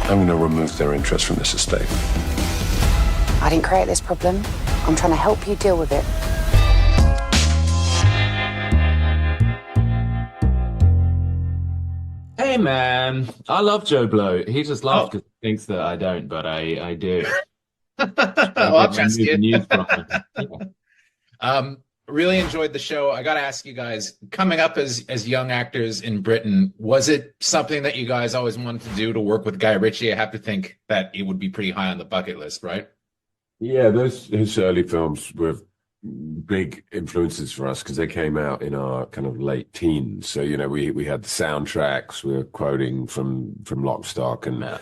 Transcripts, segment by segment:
I'm going to remove their interest from this estate. I didn't create this problem. I'm trying to help you deal with it. Hey man, I love JoBlo. He just laughs because he thinks that I don't, but I do. Well, I'll trust you. News from him. Yeah. Really enjoyed the show. I got to ask you guys, coming up as young actors in Britain, was it something that you guys always wanted to do, to work with Guy Ritchie? I have to think that it would be pretty high on the bucket list, right? Yeah, his early films were big influences for us because they came out in our kind of late teens. So, you know, we had the soundtracks, we were quoting from Lock, Stock, and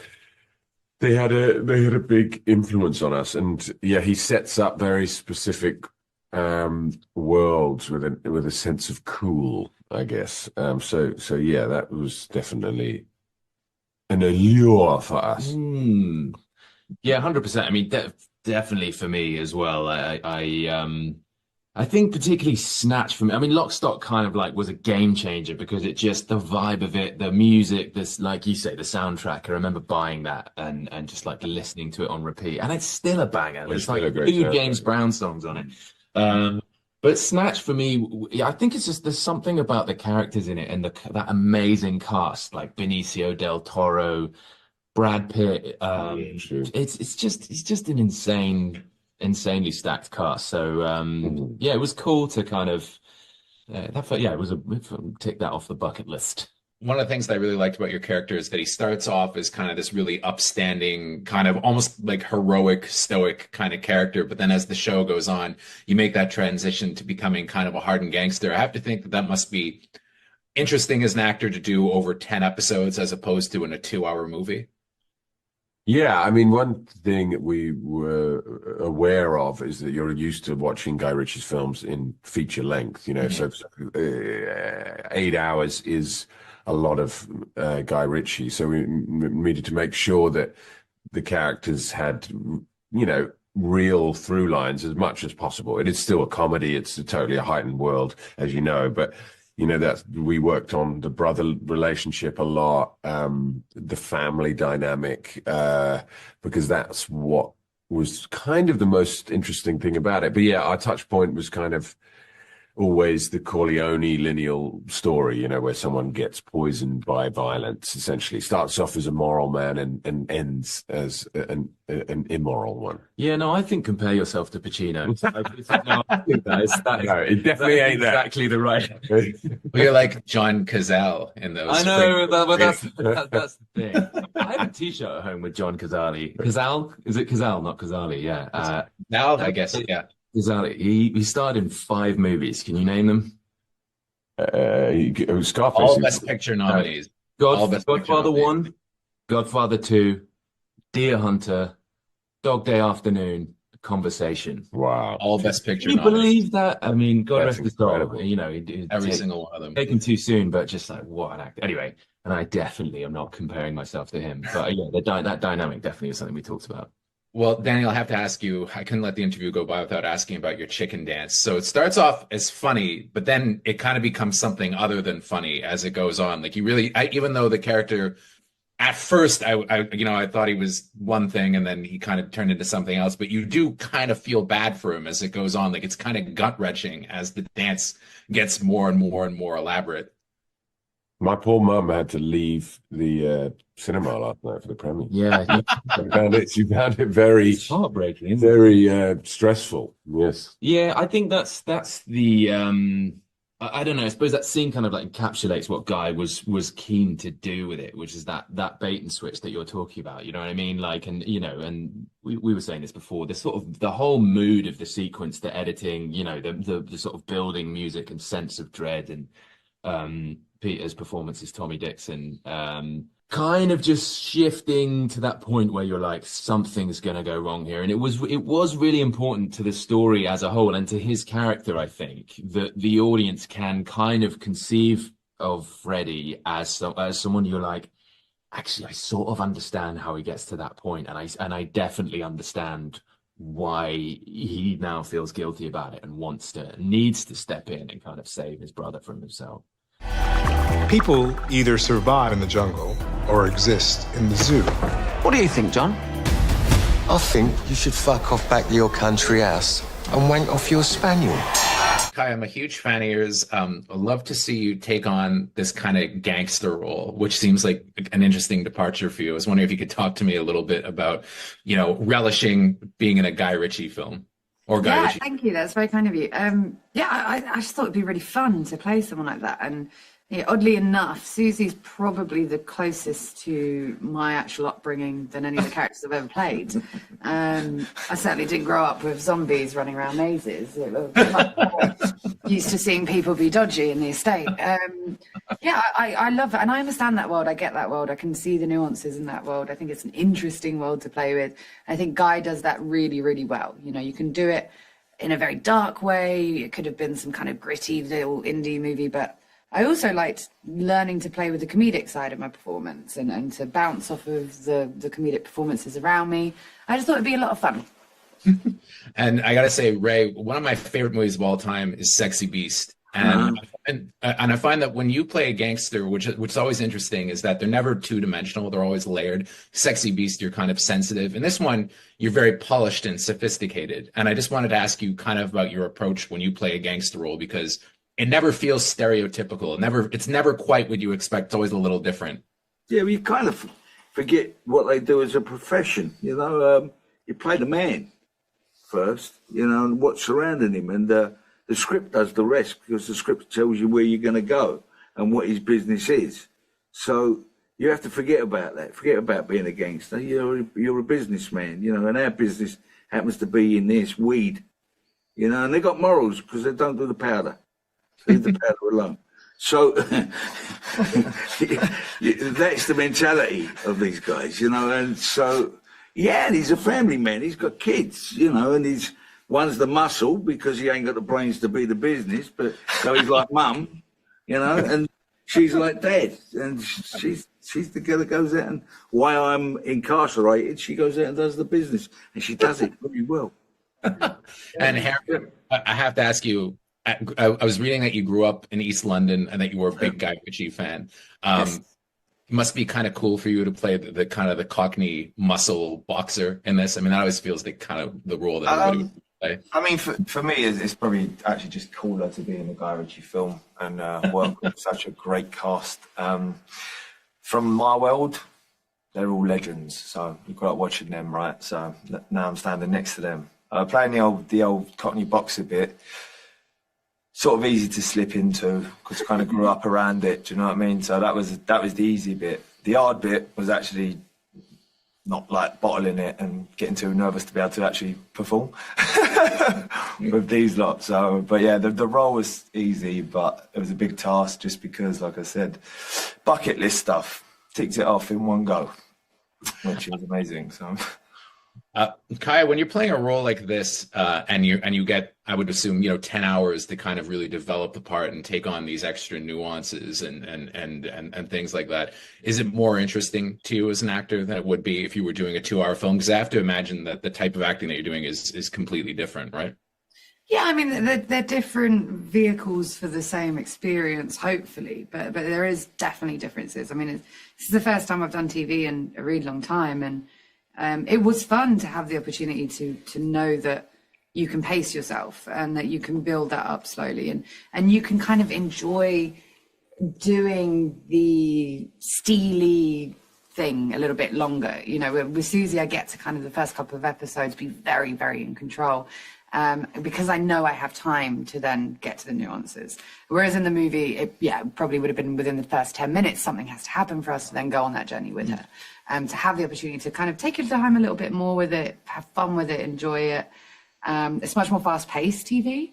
they had a big influence on us. And yeah, he sets up very specific worlds with a sense of cool, I guess. So yeah, that was definitely an allure for us. Yeah, 100%. I mean, definitely for me as well. I think particularly Snatch for me. I mean, Lock, Stock kind of like was a game changer because it just, the vibe of it, the music, this, like you say, the soundtrack. I remember buying that and just like listening to it on repeat, and it's still a banger. There's like two James Brown songs on it. But Snatch for me, I think it's just, there's something about the characters in it and that amazing cast, like Benicio del Toro, Brad Pitt. It's just an insanely stacked cast. So yeah, it was cool to kind of tick that off the bucket list. One of the things that I really liked about your character is that he starts off as kind of this really upstanding, kind of almost like heroic, stoic kind of character. But then as the show goes on, you make that transition to becoming kind of a hardened gangster. I have to think that must be interesting as an actor to do over 10 episodes as opposed to in a 2-hour movie. Yeah, I mean, one thing that we were aware of is that you're used to watching Guy Ritchie's films in feature length, you know, so 8 hours is a lot of Guy Ritchie. So we needed to make sure that the characters had, you know, real through lines as much as possible. It is still a comedy. It's totally a heightened world, as you know, but you know, that we worked on the brother relationship a lot, the family dynamic, because that's what was kind of the most interesting thing about it. But yeah, our touch point was kind of always the Corleone lineal story, you know, where someone gets poisoned by violence, essentially starts off as a moral man and ends as an immoral one. Yeah, no, I think compare yourself to Pacino. No, I think it definitely ain't exactly the right. Well, you're like John Cazale in those. I know, but that's the thing. I have a T-shirt at home with John Cazale. Cazale? Is it Cazale, not Cazale? Yeah. Now, I guess, yeah. Cazale. He starred in 5 movies. Can you name them? Scarface. All Best Picture nominees. Godfather 1, Godfather 2, Deer Hunter, Dog Day Afternoon, Conversation. Wow. All Best Picture nominees. Can you believe that? I mean, God rest his soul. You know, every single one of them. Taken too soon, but just like, what an actor. Anyway, and I definitely am not comparing myself to him. But yeah, that dynamic definitely is something we talked about. Well, Daniel, I have to ask you, I couldn't let the interview go by without asking about your chicken dance. So it starts off as funny, but then it kind of becomes something other than funny as it goes on. Like you really, even though the character, at first, I thought he was one thing and then he kind of turned into something else, but you do kind of feel bad for him as it goes on. Like it's kind of gut-wrenching as the dance gets more and more and more elaborate. My poor mum had to leave the cinema last night for the premiere. Yeah, she found it very heartbreaking, very stressful. Yes. Yeah, I think that's the I don't know. I suppose that scene kind of like encapsulates what Guy was keen to do with it, which is that bait and switch that you're talking about. You know what I mean? Like, and you know, and we were saying this before. The sort of the whole mood of the sequence, the editing, you know, the sort of building music and sense of dread, and Peter's performance as Tommy Dixon, kind of just shifting to that point where you're like, something's going to go wrong here. And it was really important to the story as a whole and to his character, I think, that the audience can kind of conceive of Freddie as someone you're like, actually, I sort of understand how he gets to that point. And I definitely understand why he now feels guilty about it and needs to step in and kind of save his brother from himself. People either survive in the jungle or exist in the zoo. What do you think, John? I think you should fuck off back to your country house and wank off your spaniel. Kai, I'm a huge fan of yours. I'd love to see you take on this kind of gangster role, which seems like an interesting departure for you. I was wondering if you could talk to me a little bit about, relishing being in a Guy Ritchie film or Guy Ritchie. Thank you. That's very kind of you. I just thought it'd be really fun to play someone like that. And oddly enough, Susie's probably the closest to my actual upbringing than any of the characters I've ever played. I certainly didn't grow up with zombies running around mazes. I'm used to seeing people be dodgy in the estate. I love it. And I understand that world. I get that world. I can see the nuances in that world. I think it's an interesting world to play with. I think Guy does that really, really well. You can do it in a very dark way. It could have been some kind of gritty little indie movie, but I also liked learning to play with the comedic side of my performance and to bounce off of the comedic performances around me. I just thought it'd be a lot of fun. And I gotta say, Ray, one of my favorite movies of all time is Sexy Beast. And I find that when you play a gangster, which is always interesting, is that they're never two-dimensional. They're always layered. Sexy Beast, you're kind of sensitive. In this one, you're very polished and sophisticated. And I just wanted to ask you kind of about your approach when you play a gangster role, because it never feels stereotypical. It's never quite what you expect. It's always a little different. Yeah, well, you kind of forget what they do as a profession. You play the man first, and what's surrounding him. And the script does the rest, because the script tells you where you're going to go and what his business is. So you have to forget about that. Forget about being a gangster. You're a businessman, and our business happens to be in this weed, and they got morals because they don't do the powder. Leave the powder alone. So that's the mentality of these guys, and so, and he's a family man. He's got kids, and one's the muscle because he ain't got the brains to be the business, but so he's like mum, and she's like dad, and she's together, goes out, and while I'm incarcerated, she goes out and does the business, and she does it very well. And Harry, I have to ask you, I was reading that you grew up in East London and that you were a big Guy Ritchie fan. Yes. It must be kind of cool for you to play the kind of the Cockney muscle boxer in this. I mean, that always feels like kind of the role that everybody would play. I mean, for me, it's probably actually just cooler to be in a Guy Ritchie film and work with such a great cast. From my world, they're all legends, so you grew up watching them, right? So now I'm standing next to them. Playing the old Cockney boxer bit. Sort of easy to slip into because I kind of grew up around it. Do you know what I mean? So that was the easy bit. The hard bit was actually not like bottling it and getting too nervous to be able to actually perform with these lot. So, but yeah, the role was easy, but it was a big task just because, like I said, bucket list stuff. Ticked it off in one go, which was amazing. So. Kaya, when you're playing a role like this, and you get, I would assume, 10 hours to kind of really develop the part and take on these extra nuances and things like that, is it more interesting to you as an actor than it would be if you were doing a 2-hour film? Because I have to imagine that the type of acting that you're doing is completely different, right? Yeah, I mean, they're different vehicles for the same experience, hopefully, but there is definitely differences. I mean, this is the first time I've done TV in a really long time, and it was fun to have the opportunity to know that you can pace yourself and that you can build that up slowly, and you can kind of enjoy doing the steely thing a little bit longer. With Susie, I get to kind of the first couple of episodes be very, very in control. Because I know I have time to then get to the nuances. Whereas in the movie, it probably would have been within the first 10 minutes, something has to happen for us to then go on that journey with her. To have the opportunity to kind of take your time a little bit more with it, have fun with it, enjoy it. It's much more fast-paced TV.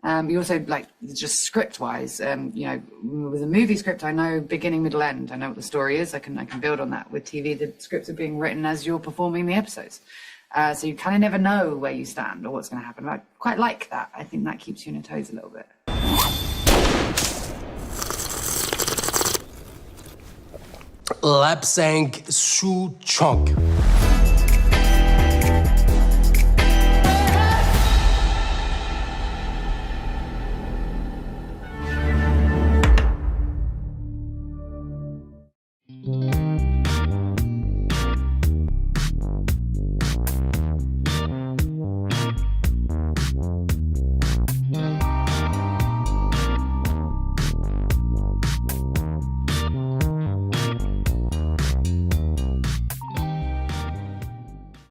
You also, just script-wise, with a movie script, I know beginning, middle, end. I know what the story is. I can build on that. With TV, the scripts are being written as you're performing the episodes. So you kind of never know where you stand or what's going to happen. I quite like that. I think that keeps you on your toes a little bit. Lapsang Su Chunk.